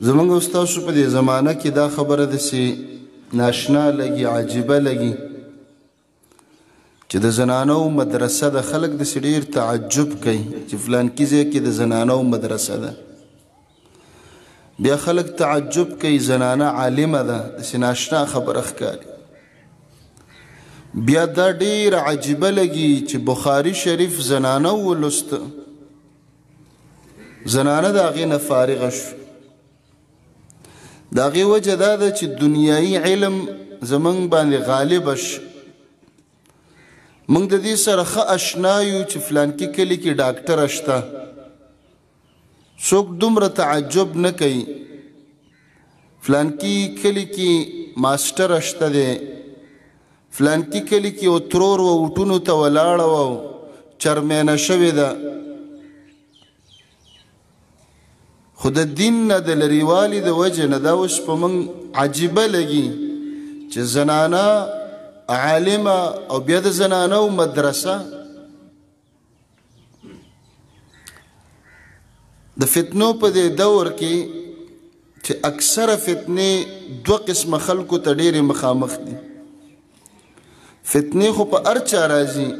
زمونږ استاسو په دې زمانه کې دا خبره داسې ناشنا لګي، عجیبه لګي چې د زنانو مدرسه د خلک داسې ډېر تعجب کوي چې فلانکي ځای کې د زنانو مدرسه ده. بیا خلک تعجب کوي زنانه عالمه ده، داسې ناشنا خبره ښکاري. بیا دا ډېر عجیبه لګي چې بخاري شریف زنانه ولوسته، زنانه د هغې نه فارغه شو. د هغې وجه دا ده چې دنیایي علم زمونږ باندې غالبه شي. موږ د دې سره ښه اشنا یو چې فلانکي کلي کې ډاکټره شته، څوک دومره تعجب نه کوي. فلانکي کلي کې ماسټره شته دی، فلانکي کلي کې یو ترور و اوټونو ته ولاړه وه او چرمینه شوې ده. خو د دین نه د لرېوالي د وجې نه دا اوس په موږ عجیبه لګي چې زنانه عالمه او بیا د زنانو مدرسه. د فتنو په دې دور کې چې اکثره فتنې دوه قسمه خلکو ته ډېرې مخامخ دي. فتنې خو په هر چا راځي،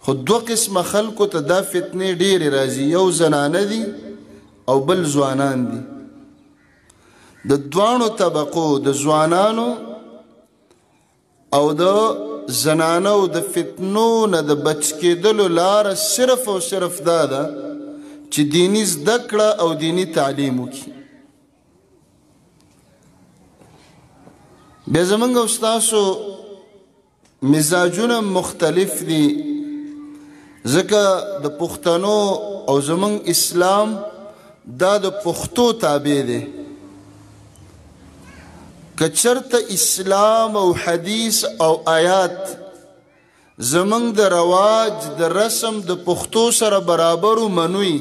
خو دوه قسمه خلکو ته دا فتنې ډېرې راځي، یو زنانه دي او بل ځوانان دي. د دواړو طبقو د ځوانانو او د زنانو د فتنو نه د بچ کېدلو لاره صرف او صرف دا ده چې دیني زده کړه او دیني تعلیم وکړي. بیا زمونږ او ستاسو مزاجونه مختلف دي، ځکه د پښتنو او زمونږ اسلام دا د پښتو تابع دی. که چرته اسلام او حدیث او آیات زمونږ د رواج د رسم د پښتو سره برابر ومنوي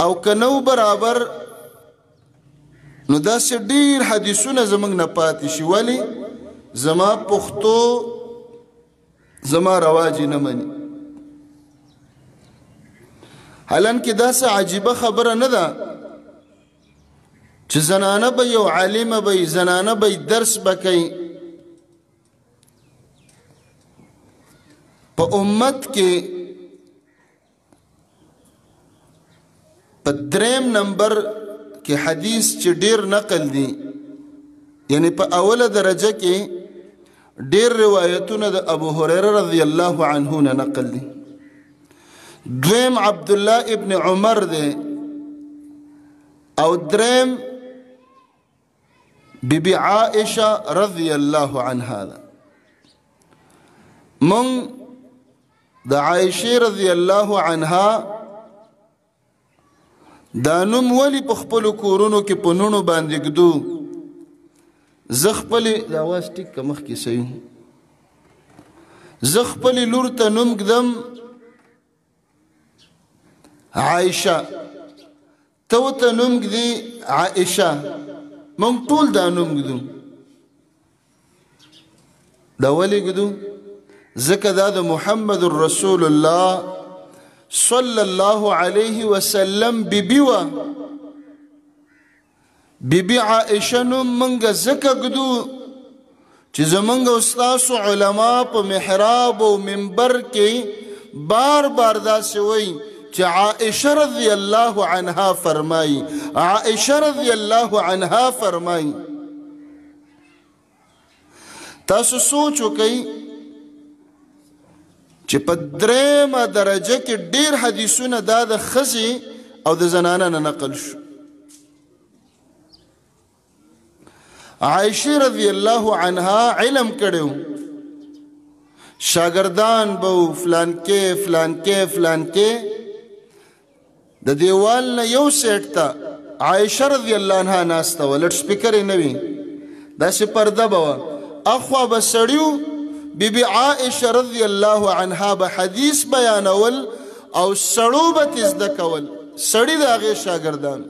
او که نو برابر، نو داسې ډېر حدیثونه زمونږ نه پاتې شي. ولې؟ زما پښتو زما رواج نه مني. حالانکه داسې عجیبه خبره نه ده چې زنانه به یو عالمه به، زنانه به درس به کوي. په امت کې په 3 نمبر کې حدیث چې ډیر نقل دي، یعنی په اوله درجه کې ډیر روایتونه د ابو هريره رضی الله عنه نه نقل دي. دویم عبد الله ابن عمر دی او دریم بیبي عائشه رضی الله عنها ده. من د عائشه رضی الله عنها دا نوم ولی په خپل کورونو کې په نونو باندې ګدو. زه خپل د اواز ټیک مخ کې سيو، زه خپل لور ته نوم ګدم عائشه، تو ته نوم ګدي عائشه، مونږ ټول دا نوم ګدو. دا ولی ګدو؟ ځکه دا د محمد رسول الله صلی الله علیه وسلم بیبي وه. بیبي عائشه نوم مونږ ځکه ګدو چې زمونږ استاسو علما په محراب او منبر کې بار بار داسې وایي چې عائشه رضی الله عنها فرمایي، عائشه رضی الله عنها فرمایي. تاسو سوچ وکئ چې په 3 درجه کې ډیر حدیثونه دا د ښځې او د زنانه نه نقل شو. عائشه رضی الله عنها علم کړو، شاگردان به فلانکې فلانکې فلانکې. د دیوال نه یو سیټ ته عائشه رضی الله عنها ناسته وه، لټ سپیکر یې نه وي، داسې پرده به وه. اخوا به سړیو بیبي عائشه رضی الله عنها به حدیث بیانول او سړو به تزده کول، سړي د هغې شاګردان.